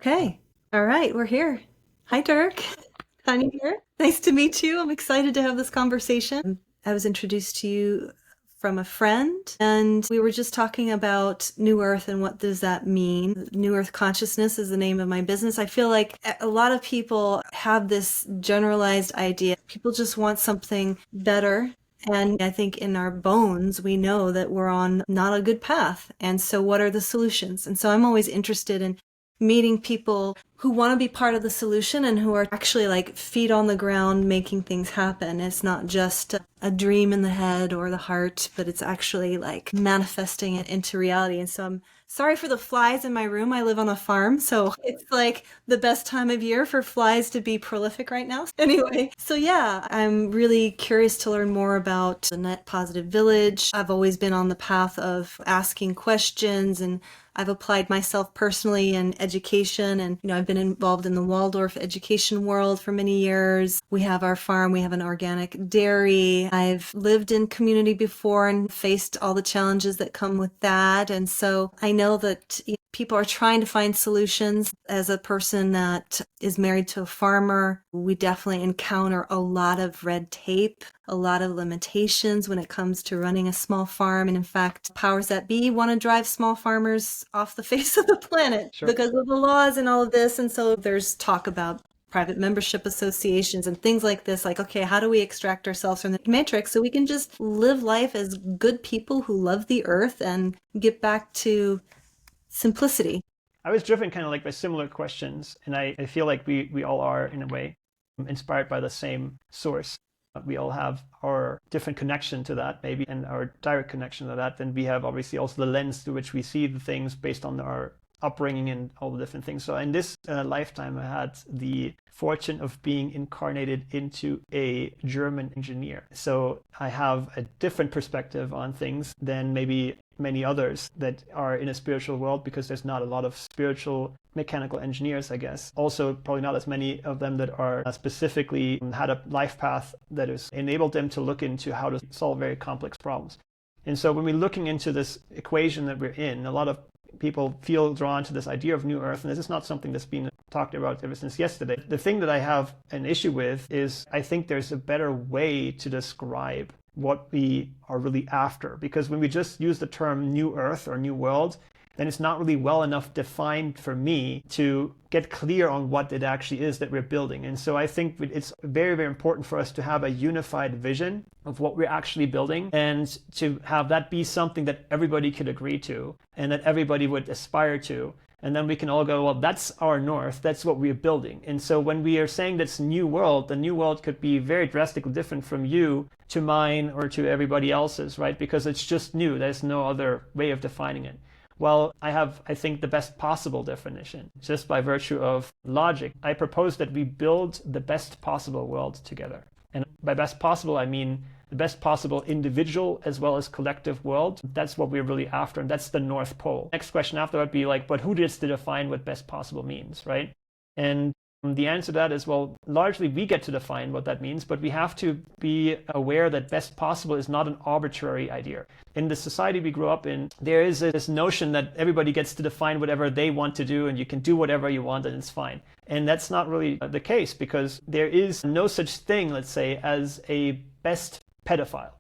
Okay. All right. We're here. Hi, Dirk. Honey here. Nice to meet you. I'm excited to have this conversation. I was introduced to you from a friend, and we were just talking about New Earth and what does that mean. New Earth Consciousness is the name of my business. I feel like a lot of people have this generalized idea. People just want something better. And I think in our bones, we know that we're on not a good path. And so, what are the solutions? And so, I'm always interested in meeting people who want to be part of the solution and who are actually like feet on the ground making things happen. It's not just a dream in the head or the heart, but it's actually like manifesting it into reality. And so I'm sorry for the flies in my room. I live on a farm, so it's like the best time of year for flies to be prolific right now. Anyway, so yeah, I'm really curious to learn more about the Net Positive Village. I've always been on the path of asking questions, and I've applied myself personally in education, and I've been involved in the Waldorf education world for many years. We have our farm, we have an organic dairy. I've lived in community before and faced all the challenges that come with that. And so I know that people are trying to find solutions. As a person that is married to a farmer, we definitely encounter a lot of red tape, a lot of limitations when it comes to running a small farm. And in fact, powers that be want to drive small farmers off the face of the planet Sure. because of the laws and all of this. And so there's talk about private membership associations and things like this, like, okay, how do we extract ourselves from the matrix so we can just live life as good people who love the earth and get back to simplicity? I was driven kind of like by similar questions, and I feel like we all are, in a way, inspired by the same source. We all have our different connection to that, maybe, and our direct connection to that. Then we have obviously also the lens through which we see the things based on our upbringing and all the different things. So in this lifetime, I had the fortune of being incarnated into a German engineer. So I have a different perspective on things than maybe many others that are in a spiritual world, because there's not a lot of spiritual mechanical engineers, I guess. Also, probably not as many of them that are specifically had a life path that has enabled them to look into how to solve very complex problems. And so when we're looking into this equation that we're in, a lot of people feel drawn to this idea of New Earth, and this is not something that's been talked about ever since yesterday. The thing that I have an issue with is I think there's a better way to describe what we are really after, because when we just use the term New Earth or New World, then it's not really well enough defined for me to get clear on what it actually is that we're building. And so I think it's very, very important for us to have a unified vision of what we're actually building, and to have that be something that everybody could agree to and that everybody would aspire to. And then we can all go, well, that's our north, that's what we're building. And so when we are saying that's new world, the new world could be very drastically different from you to mine or to everybody else's, right? Because it's just new. There's no other way of defining it. Well, I have, I think, the best possible definition, just by virtue of logic. I propose that we build the best possible world together. And by best possible, I mean the best possible individual as well as collective world. That's what we're really after, and that's the North Pole. Next question after that would be like, but who gets to define what best possible means, right? And the answer to that is, well, largely we get to define what that means, but we have to be aware that best possible is not an arbitrary idea. In the society we grew up in, there is this notion that everybody gets to define whatever they want to do, and you can do whatever you want and it's fine. And that's not really the case, because there is no such thing, let's say, as a best pedophile.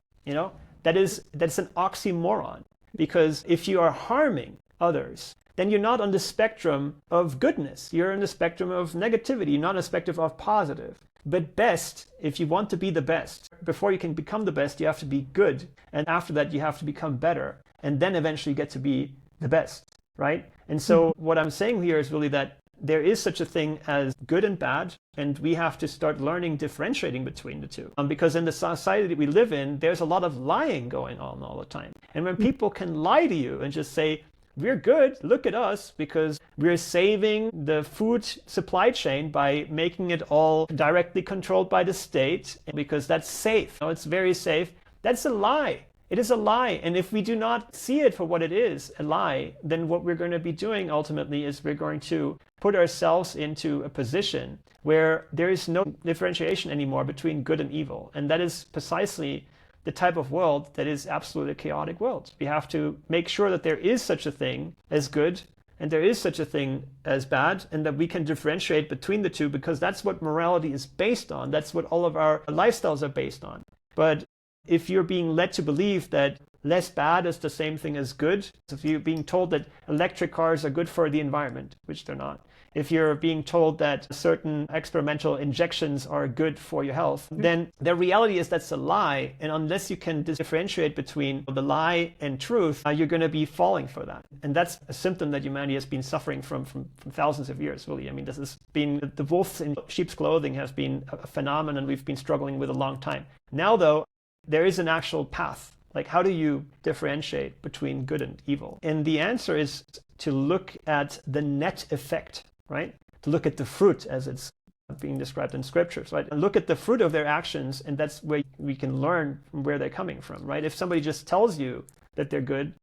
That's an oxymoron, because if you are harming others, then you're not on the spectrum of goodness. You're on the spectrum of negativity. You're not on the spectrum of positive. But best, if you want to be the best, before you can become the best, you have to be good. And after that, you have to become better. And then eventually you get to be the best, right? And so what I'm saying here is really that there is such a thing as good and bad, and we have to start learning differentiating between the two. Because in the society that we live in, there's a lot of lying going on all the time. And when people can lie to you and just say, we're good, look at us, because we're saving the food supply chain by making it all directly controlled by the state, because that's safe. It's very safe. That's a lie. It is a lie. And if we do not see it for what it is, a lie, then what we're going to be doing ultimately is we're going to put ourselves into a position where there is no differentiation anymore between good and evil. And that is precisely the type of world that is absolutely a chaotic world. We have to make sure that there is such a thing as good, and there is such a thing as bad, and that we can differentiate between the two because that's what morality is based on. That's what all of our lifestyles are based on. But if you're being led to believe that less bad is the same thing as good, if you're being told that electric cars are good for the environment, which they're not, if you're being told that certain experimental injections are good for your health, then the reality is that's a lie. And unless you can differentiate between the lie and truth, you're going to be falling for that. And that's a symptom that humanity has been suffering from thousands of years, really. I mean, this has been, the wolf in sheep's clothing has been a phenomenon we've been struggling with a long time. Now, though, there is an actual path. Like, how do you differentiate between good and evil? And the answer is to look at the net effect, right? To look at the fruit as it's being described in scriptures, right? And look at the fruit of their actions, and that's where we can learn from where they're coming from, right? If somebody just tells you that they're good,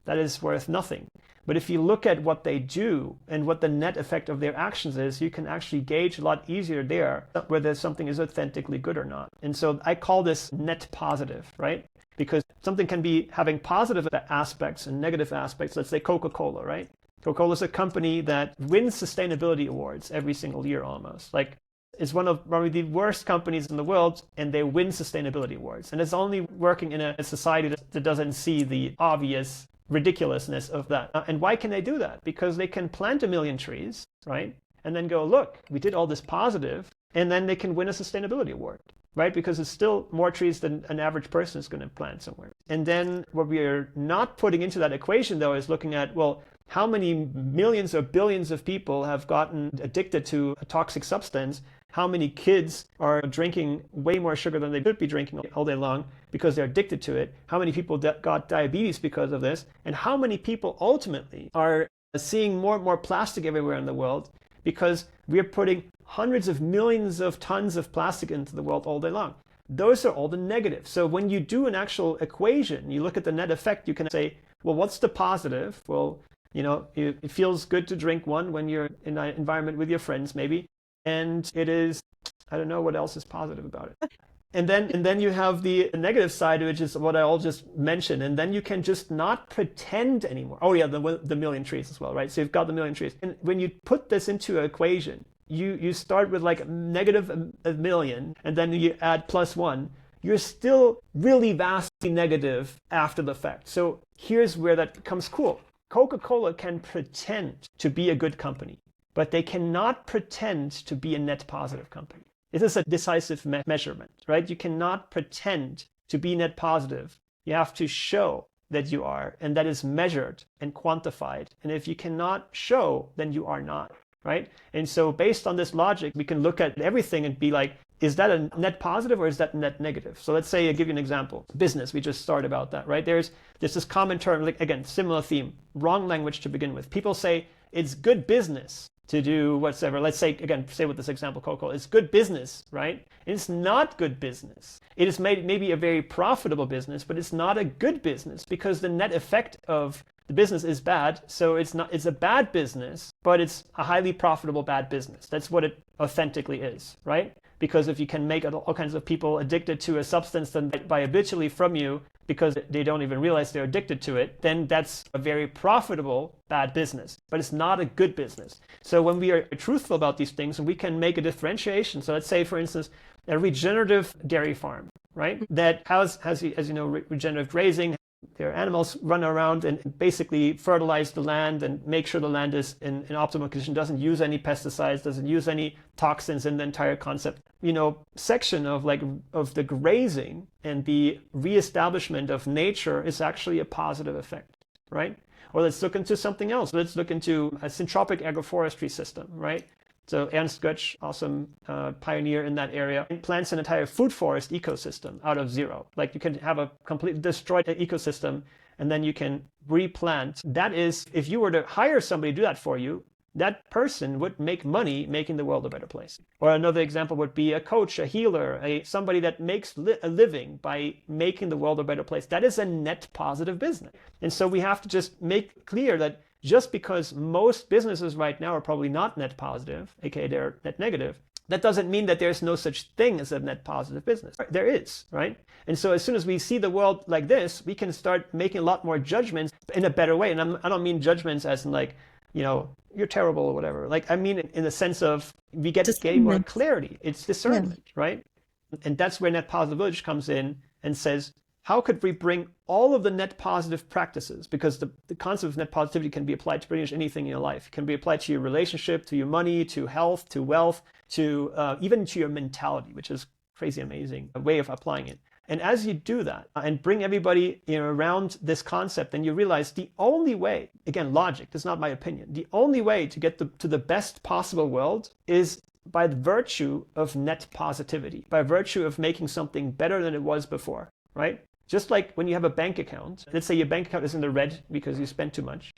that is worth nothing. But if you look at what they do and what the net effect of their actions is, you can actually gauge a lot easier there whether something is authentically good or not. And so I call this net positive, right? Because something can be having positive aspects and negative aspects. Let's say Coca-Cola, right? Coca-Cola is a company that wins sustainability awards every single year almost. Like, it's one of probably the worst companies in the world, and they win sustainability awards. And it's only working in a society that doesn't see the obvious ridiculousness of that. And why can they do that? Because they can plant 1 million trees, right? And then go, look, we did all this positive, and then they can win a sustainability award, right? Because it's still more trees than an average person is going to plant somewhere. And then what we are not putting into that equation, though, is looking at, well, how many millions or billions of people have gotten addicted to a toxic substance? How many kids are drinking way more sugar than they should be drinking all day long because they're addicted to it? How many people got diabetes because of this? And how many people ultimately are seeing more and more plastic everywhere in the world because we're putting hundreds of millions of tons of plastic into the world all day long? Those are all the negatives. So when you do an actual equation, you look at the net effect, you can say, well, what's the positive? Well, you know, it feels good to drink one when you're in an environment with your friends, maybe. And it is, I don't know what else is positive about it. And then you have the negative side, which is what I all just mentioned. And then you can just not pretend anymore. Oh yeah, the 1 million trees as well, right? So you've got the 1 million trees. And when you put this into an equation, you start with like negative 1 million, and then you add +1. You're still really vastly negative after the fact. So here's where that becomes cool. Coca-Cola can pretend to be a good company, but they cannot pretend to be a net positive company. It is a decisive measurement, right? You cannot pretend to be net positive. You have to show that you are, and that is measured and quantified. And if you cannot show, then you are not, right? And so based on this logic, we can look at everything and be like, is that a net positive or is that net negative? So let's say, I'll give you an example. Business, we just started about that, right? There's this common term, like, again, similar theme, wrong language to begin with. People say it's good business to do whatever. Let's say, again, say with this example, Coca-Cola, it's good business, right? It's not good business. It is maybe a very profitable business, but it's not a good business because the net effect of the business is bad. So it's a bad business, but it's a highly profitable bad business. That's what it authentically is, right? Because if you can make all kinds of people addicted to a substance that buy habitually from you because they don't even realize they're addicted to it, then that's a very profitable bad business. But it's not a good business. So when we are truthful about these things, we can make a differentiation. So let's say, for instance, a regenerative dairy farm, right? That has as you know, regenerative grazing. Their animals run around and basically fertilize the land and make sure the land is in optimal condition, doesn't use any pesticides, doesn't use any toxins in the entire concept. You know, section of the grazing and the reestablishment of nature is actually a positive effect, right? Or let's look into something else. Let's look into a syntropic agroforestry system, right? So Ernst Götz, awesome pioneer in that area, plants an entire food forest ecosystem out of zero. Like, you can have a completely destroyed ecosystem and then you can replant. That is, if you were to hire somebody to do that for you, that person would make money making the world a better place. Or another example would be a coach, a healer, somebody that makes a living by making the world a better place. That is a net positive business. And so we have to just make clear that just because most businesses right now are probably not net positive, aka they're net negative, that doesn't mean that there's no such thing as a net positive business. There is, right? And so as soon as we see the world like this, we can start making a lot more judgments in a better way. And I don't mean judgments as in like, you're terrible or whatever. Like, I mean, in the sense of we get getting more Discernment. clarity. It's Yeah. discernment, right? And that's where Net Positive Village comes in and says, how could we bring all of the net positive practices? Because the concept of net positivity can be applied to pretty much anything in your life. It can be applied to your relationship, to your money, to health, to wealth, to even to your mentality, which is crazy amazing a way of applying it. And as you do that and bring everybody around this concept, then you realize the only way, again, logic, this is not my opinion, the only way to get to the best possible world is by the virtue of net positivity, by virtue of making something better than it was before, right? Just like when you have a bank account, let's say your bank account is in the red because you spent too much.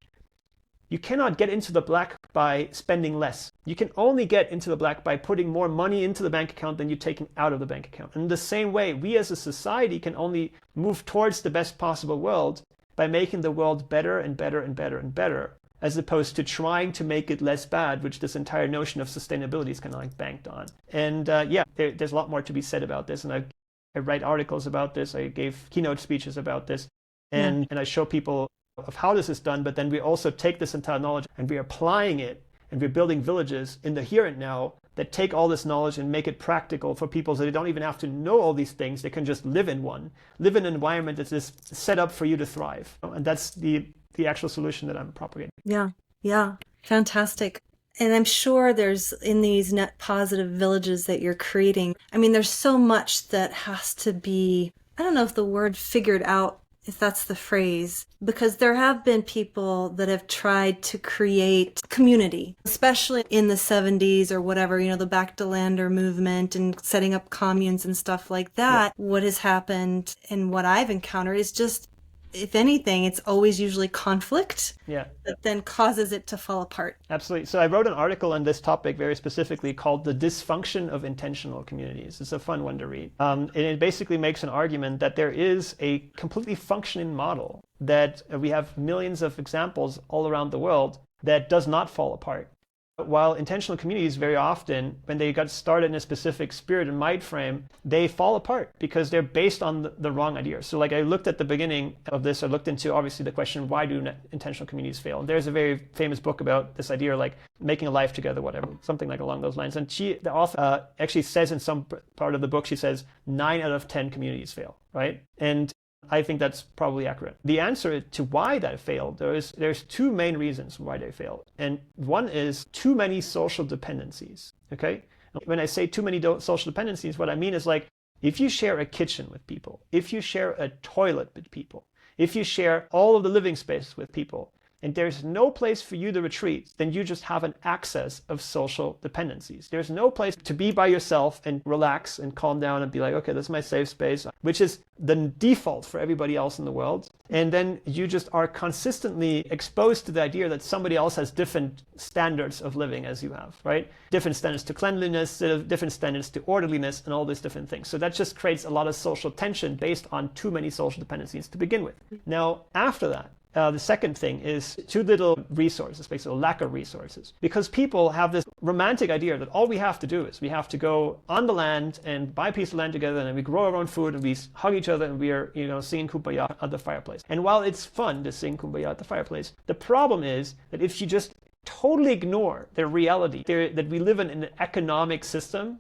You cannot get into the black by spending less. You can only get into the black by putting more money into the bank account than you're taking out of the bank account. And in the same way, we as a society can only move towards the best possible world by making the world better and better and better and better, as opposed to trying to make it less bad, which this entire notion of sustainability is kind of like banked on. And there's a lot more to be said about this. And I write articles about this. I gave keynote speeches about this. And I show people of how this is done, but then we also take this entire knowledge and we're applying it, and we're building villages in the here and now that take all this knowledge and make it practical for people so they don't even have to know all these things. They can just live in an environment that's just set up for you to thrive. And that's the actual solution that I'm propagating. Yeah. Yeah. Fantastic. And I'm sure there's in these net positive villages that you're creating, I mean, there's so much that has to be, I don't know if the word figured out, if that's the phrase, because there have been people that have tried to create community, especially in the 70s or whatever, the back to lander movement and setting up communes and stuff like that. Yeah. What has happened and what I've encountered is just, if anything, it's always usually conflict that then causes it to fall apart. Absolutely. So I wrote an article on this topic very specifically called The Dysfunction of Intentional Communities. It's a fun one to read. And it basically makes an argument that there is a completely functioning model that we have millions of examples all around the world that does not fall apart. While intentional communities very often, when they got started in a specific spirit and mind frame, they fall apart because they're based on the wrong idea. So like I looked at the beginning of this, I looked into obviously the question, why do intentional communities fail? And there's a very famous book about this idea, like making a life together, whatever, something like along those lines. And the author actually says in some part of the book, she says 9 out of 10 communities fail, right? And I think that's probably accurate. The answer to why that failed, there's 2 main reasons why they failed. And one is too many social dependencies, okay? When I say too many social dependencies, what I mean is like, if you share a kitchen with people, if you share a toilet with people, if you share all of the living spaces with people, and there's no place for you to retreat, then you just have an excess of social dependencies. There's no place to be by yourself and relax and calm down and be like, okay, this is my safe space, which is the default for everybody else in the world. And then you just are consistently exposed to the idea that somebody else has different standards of living as you have, right? Different standards to cleanliness, different standards to orderliness, and all these different things. So that just creates a lot of social tension based on too many social dependencies to begin with. Now, after that, the second thing is too little resources, basically a lack of resources. Because people have this romantic idea that all we have to do is we have to go on the land and buy a piece of land together, and then we grow our own food and we hug each other and we are, singing Kumbaya at the fireplace. And while it's fun to sing Kumbaya at the fireplace, the problem is that if you just totally ignore the reality that we live in an economic system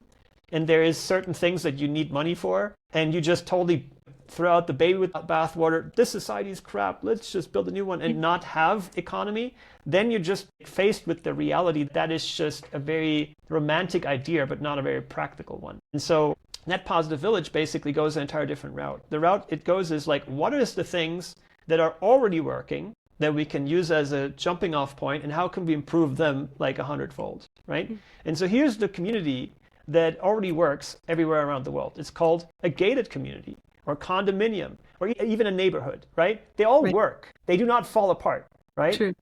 and there is certain things that you need money for, and you just totally throw out the baby with bathwater, this society is crap, let's just build a new one and not have economy, then you're just faced with the reality that is just a very romantic idea, but not a very practical one. And so Net Positive Village basically goes an entire different route. The route it goes is like, what is the things that are already working that we can use as a jumping off point, and how can we improve them like 100-fold, right? And so here's the community that already works everywhere around the world. It's called a gated community, or condominium, or even a neighborhood, right? They all work. They do not fall apart, right? True.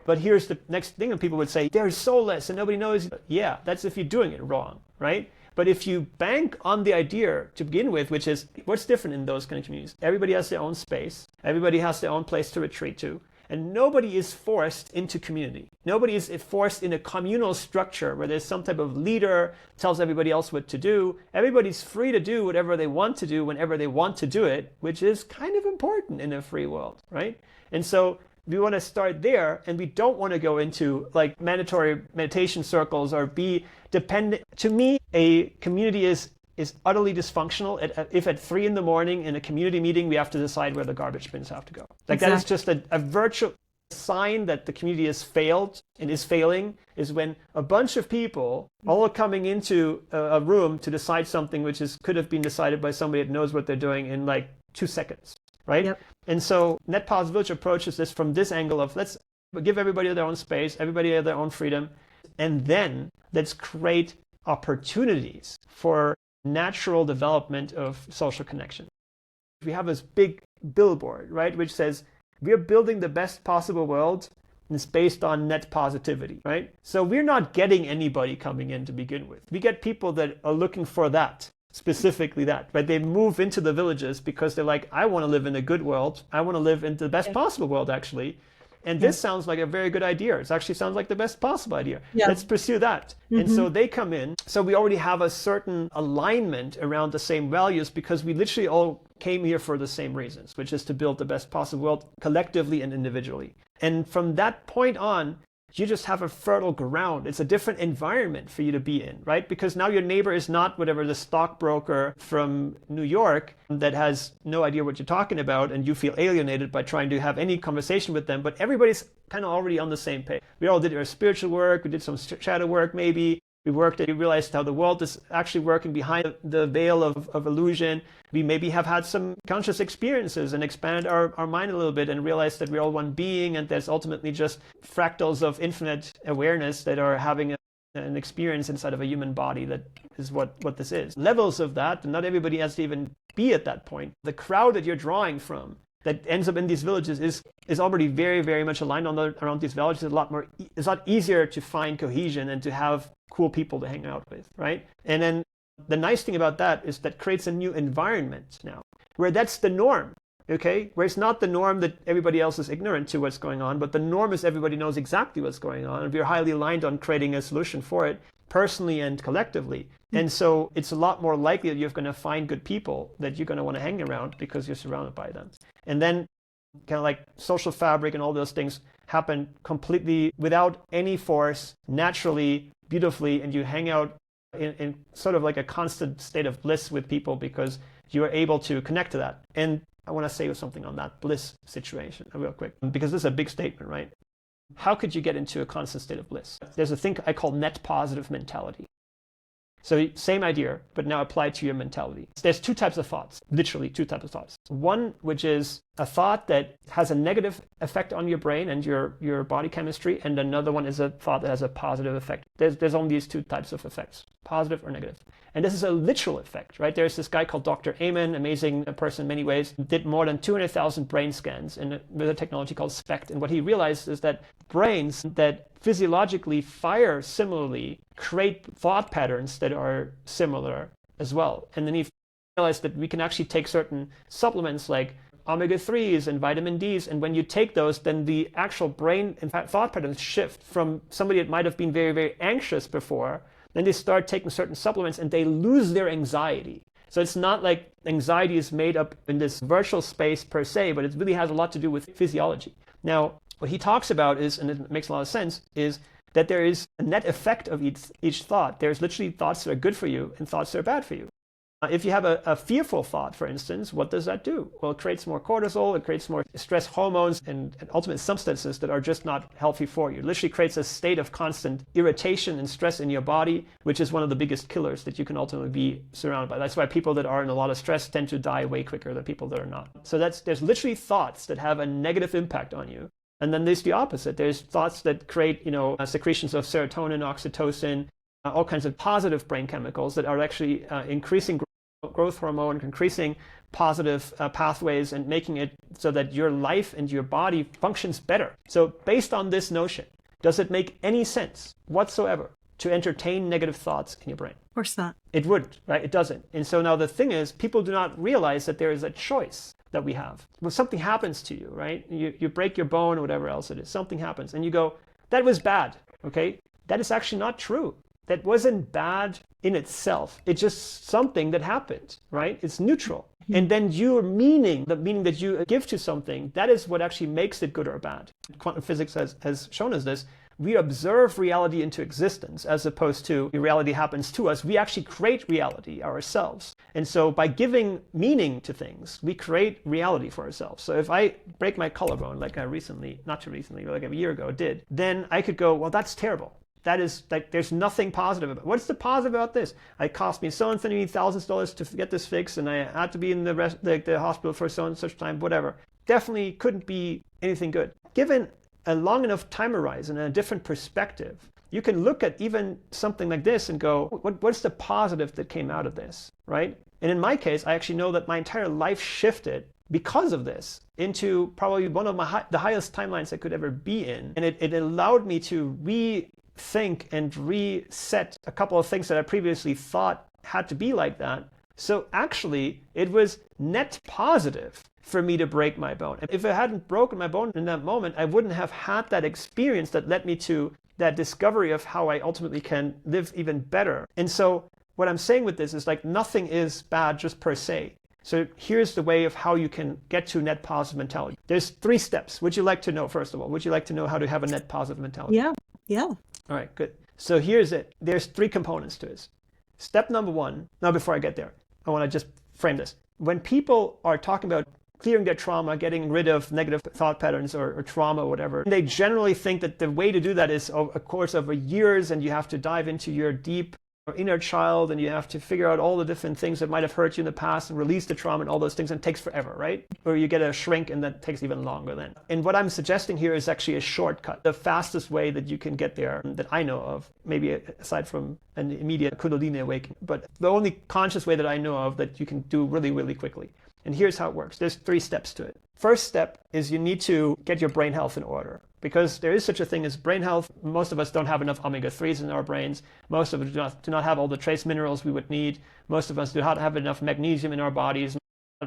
But here's the next thing that people would say, they're soulless and nobody knows. Yeah, that's if you're doing it wrong, right? But if you bank on the idea to begin with, which is, what's different in those kind of communities? Everybody has their own space. Everybody has their own place to retreat to. And nobody is forced into community. Nobody is forced in a communal structure where there's some type of leader tells everybody else what to do. Everybody's free to do whatever they want to do whenever they want to do it, which is kind of important in a free world, right? And so we want to start there, and we don't want to go into like mandatory meditation circles or be dependent. To me, a community is utterly dysfunctional if at 3 a.m. in a community meeting we have to decide where the garbage bins have to go. Like that is just a virtual sign that the community has failed and is failing, is when a bunch of people all are coming into a room to decide something which could have been decided by somebody that knows what they're doing in like 2 seconds, right? Yep. And so Net Positive Village approaches this from this angle of let's give everybody their own space, everybody their own freedom, and then let's create opportunities for natural development of social connection. We have this big billboard, right, which says we're building the best possible world, and it's based on net positivity, right? So we're not getting anybody coming in to begin with. We get people that are looking for that, specifically that, right? They move into the villages because they're like, I want to live in a good world. I want to live in the best possible world, actually. And this sounds like a very good idea. It actually sounds like the best possible idea. Yeah. Let's pursue that. And so they come in. So we already have a certain alignment around the same values because we literally all came here for the same reasons, which is to build the best possible world collectively and individually. And from that point on, you just have a fertile ground. It's a different environment for you to be in, right? Because now your neighbor is not whatever the stockbroker from New York that has no idea what you're talking about, and you feel alienated by trying to have any conversation with them, but everybody's kind of already on the same page. We all did our spiritual work, we did some shadow work maybe, we worked and we realized how the world is actually working behind the veil of illusion. We maybe have had some conscious experiences and expanded our mind a little bit and realized that we're all one being and there's ultimately just fractals of infinite awareness that are having an experience inside of a human body. That is what this is. Levels of that, and not everybody has to even be at that point. The crowd that you're drawing from that ends up in these villages is already very, very much aligned around these villages. It's a lot easier to find cohesion and to have cool people to hang out with, right? And then the nice thing about that is that creates a new environment now where that's the norm, okay? Where it's not the norm that everybody else is ignorant to what's going on, but the norm is everybody knows exactly what's going on, and we're highly aligned on creating a solution for it personally and collectively. And so it's a lot more likely that you're going to find good people that you're going to want to hang around because you're surrounded by them. And then kind of like social fabric and all those things happen completely without any force, naturally, beautifully, and you hang out in sort of like a constant state of bliss with people because you are able to connect to that. And I want to say something on that bliss situation real quick, because this is a big statement, right? How could you get into a constant state of bliss? There's a thing I call net positive mentality. So same idea, but now applied to your mentality. There's 2 types of thoughts, literally 2 types of thoughts. One, which is a thought that has a negative effect on your brain and your body chemistry, and another one is a thought that has a positive effect. There's only these 2 types of effects, positive or negative. And this is a literal effect, right? There's this guy called Dr. Amen, amazing person in many ways, did more than 200,000 brain scans with a technology called SPECT. And what he realized is that brains that physiologically fire similarly create thought patterns that are similar as well. And then he realized that we can actually take certain supplements like omega-3s and vitamin Ds, and when you take those, then the actual brain and thought patterns shift from somebody that might have been very, very anxious before. Then they start taking certain supplements and they lose their anxiety. So it's not like anxiety is made up in this virtual space per se, but it really has a lot to do with physiology. Now, what he talks about is, and it makes a lot of sense, is that there is a net effect of each thought. There's literally thoughts that are good for you and thoughts that are bad for you. If you have a fearful thought, for instance, what does that do? Well, it creates more cortisol, it creates more stress hormones and ultimate substances that are just not healthy for you. It literally creates a state of constant irritation and stress in your body, which is one of the biggest killers that you can ultimately be surrounded by. That's why people that are in a lot of stress tend to die way quicker than people that are not. So there's literally thoughts that have a negative impact on you. And then there's the opposite. There's thoughts that create, secretions of serotonin, oxytocin, all kinds of positive brain chemicals that are actually increasing growth hormone, increasing positive pathways and making it so that your life and your body functions better. So based on this notion, does it make any sense whatsoever to entertain negative thoughts in your brain? Of course not. It wouldn't, right? It doesn't. And so now the thing is, people do not realize that there is a choice that we have. When something happens to you, right? You break your bone or whatever else it is, something happens and you go, that was bad, okay? That is actually not true. That wasn't bad in itself. It's just something that happened, right? It's neutral. And then your meaning, the meaning that you give to something, that is what actually makes it good or bad. Quantum physics has shown us this. We observe reality into existence as opposed to reality happens to us. We actually create reality ourselves. And so by giving meaning to things, we create reality for ourselves. So if I break my collarbone, like I recently, not too recently, but like a year ago did, then I could go, well, that's terrible. That is like, there's nothing positive about it. What's the positive about this? It cost me so and so many thousands of dollars to get this fixed, and I had to be in the hospital for so and such time, whatever. Definitely couldn't be anything good. Given a long enough time horizon and a different perspective, you can look at even something like this and go, what's the positive that came out of this, right? And in my case, I actually know that my entire life shifted because of this into probably one of the highest timelines I could ever be in. And it allowed me to rethink and reset a couple of things that I previously thought had to be like that. So actually, it was net positive for me to break my bone. If I hadn't broken my bone in that moment, I wouldn't have had that experience that led me to that discovery of how I ultimately can live even better. And so what I'm saying with this is like nothing is bad just per se. So here's the way of how you can get to net positive mentality. There's 3 steps. Would you like to know, first of all? Would you like to know how to have a net positive mentality? Yeah. All right, good. So here's it. There's 3 components to this. Step number 1, now before I get there, I want to just frame this. When people are talking about clearing their trauma, getting rid of negative thought patterns or trauma or whatever, they generally think that the way to do that is a course of years, and you have to dive into your deep inner child, and you have to figure out all the different things that might have hurt you in the past and release the trauma and all those things, and it takes forever, right? Or you get a shrink and that takes even longer then. And what I'm suggesting here is actually a shortcut. The fastest way that you can get there that I know of, maybe aside from an immediate Kundalini awakening, but the only conscious way that I know of that you can do really, really quickly. And here's how it works. There's 3 steps to it. First step is you need to get your brain health in order, because there is such a thing as brain health. Most of us don't have enough omega-3s in our brains. Most of us do not have all the trace minerals we would need. Most of us do not have enough magnesium in our bodies.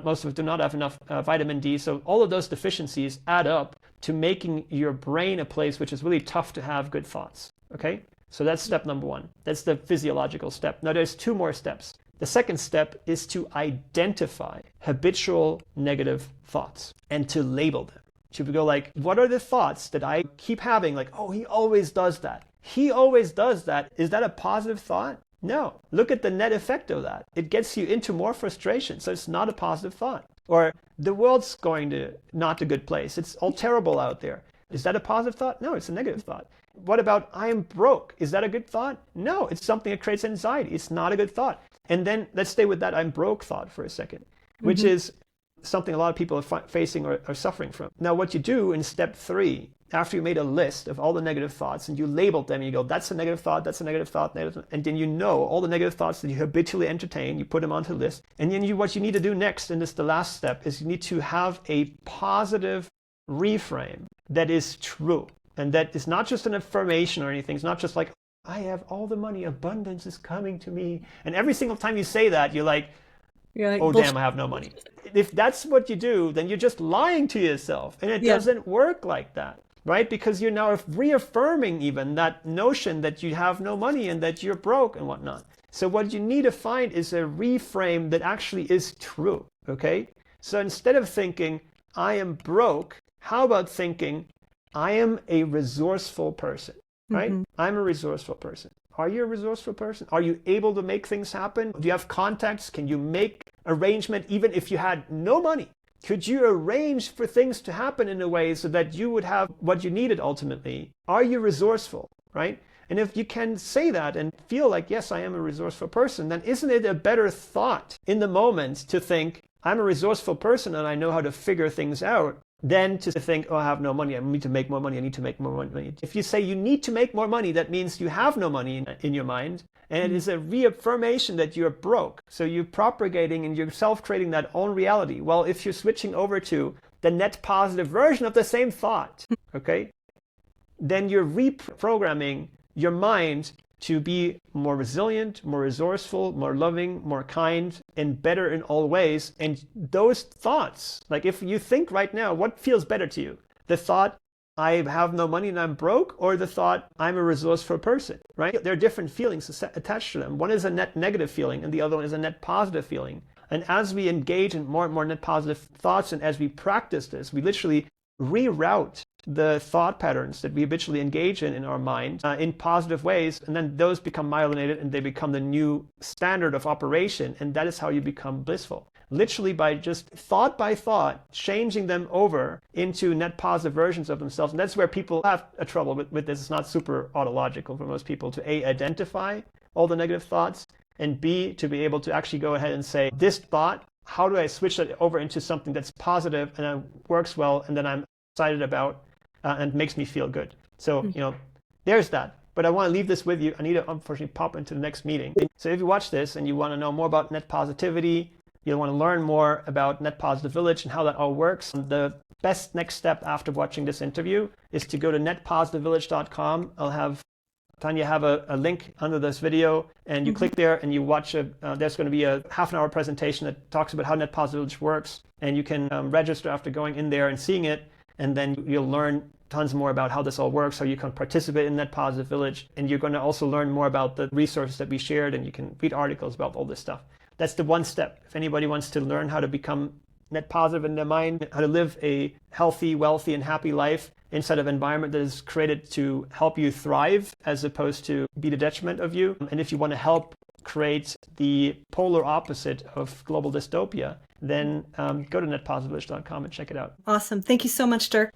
Most of us do not have enough vitamin D. So all of those deficiencies add up to making your brain a place which is really tough to have good thoughts. Okay? So that's step number 1. That's the physiological step. Now there's 2 more steps. The second step is to identify habitual negative thoughts and to label them. To go like, what are the thoughts that I keep having? Like, oh, he always does that. He always does that. Is that a positive thought? No. Look at the net effect of that. It gets you into more frustration. So it's not a positive thought. Or the world's going to not a good place. It's all terrible out there. Is that a positive thought? No, it's a negative thought. What about I am broke? Is that a good thought? No, it's something that creates anxiety. It's not a good thought. And then let's stay with that I'm broke thought for a second, which is something a lot of people are facing or are suffering from. Now, what you do in step 3, after you made a list of all the negative thoughts and you labeled them, you go, that's a negative thought, that's a negative thought, and then you know all the negative thoughts that you habitually entertain, you put them onto the list. And then what you need to do next, and this is the last step, is you need to have a positive reframe that is true. And that is not just an affirmation or anything. It's not just like, I have all the money, abundance is coming to me. And every single time you say that, you're like, oh, damn, I have no money. If that's what you do, then you're just lying to yourself. And it doesn't work like that, right? Because you're now reaffirming even that notion that you have no money and that you're broke and whatnot. So what you need to find is a reframe that actually is true, okay? So instead of thinking, I am broke, how about thinking, I am a resourceful person, right? I'm a resourceful person. Are you a resourceful person? Are you able to make things happen? Do you have contacts? Can you make arrangement even if you had no money? Could you arrange for things to happen in a way so that you would have what you needed ultimately? Are you resourceful, right? And if you can say that and feel like, yes, I am a resourceful person, then isn't it a better thought in the moment to think, I'm a resourceful person and I know how to figure things out, than to think, oh, I have no money, I need to make more money, I need to make more money. If you say you need to make more money, that means you have no money in your mind, and it is a reaffirmation that you're broke. So you're propagating and you're self-creating that own reality. Well, if you're switching over to the net positive version of the same thought, okay, then you're reprogramming your mind to be more resilient, more resourceful, more loving, more kind, and better in all ways. And those thoughts, like if you think right now, what feels better to you? The thought, I have no money and I'm broke, or the thought, I'm a resourceful person, right? There are different feelings attached to them. One is a net negative feeling and the other one is a net positive feeling. And as we engage in more and more net positive thoughts, and as we practice this, we literally reroute the thought patterns that we habitually engage in our mind in positive ways, and then those become myelinated and they become the new standard of operation, and that is how you become blissful. Literally by just thought by thought, changing them over into net positive versions of themselves. And that's where people have a trouble with this. It's not super autological for most people to A, identify all the negative thoughts, and B, to be able to actually go ahead and say, this thought, how do I switch that over into something that's positive and that works well and that I'm excited about and makes me feel good. So, there's that. But I want to leave this with you. I need to unfortunately pop into the next meeting. So if you watch this and you want to know more about net positivity, you want to learn more about Netpositive Village and how that all works, the best next step after watching this interview is to go to netpositivevillage.com. I'll have Tanya have a link under this video, and you click there and you watch there's going to be a half-an-hour presentation that talks about how Netpositive Village works, and you can register after going in there and seeing it, and then you'll learn tons more about how this all works, how you can participate in Netpositive Village, and you're going to also learn more about the resources that we shared, and you can read articles about all this stuff. That's the one step. If anybody wants to learn how to become net positive in their mind, how to live a healthy, wealthy, and happy life inside of an environment that is created to help you thrive as opposed to be the detriment of you. And if you want to help create the polar opposite of global dystopia, then go to netpositivevillage.com and check it out. Awesome. Thank you so much, Dirk.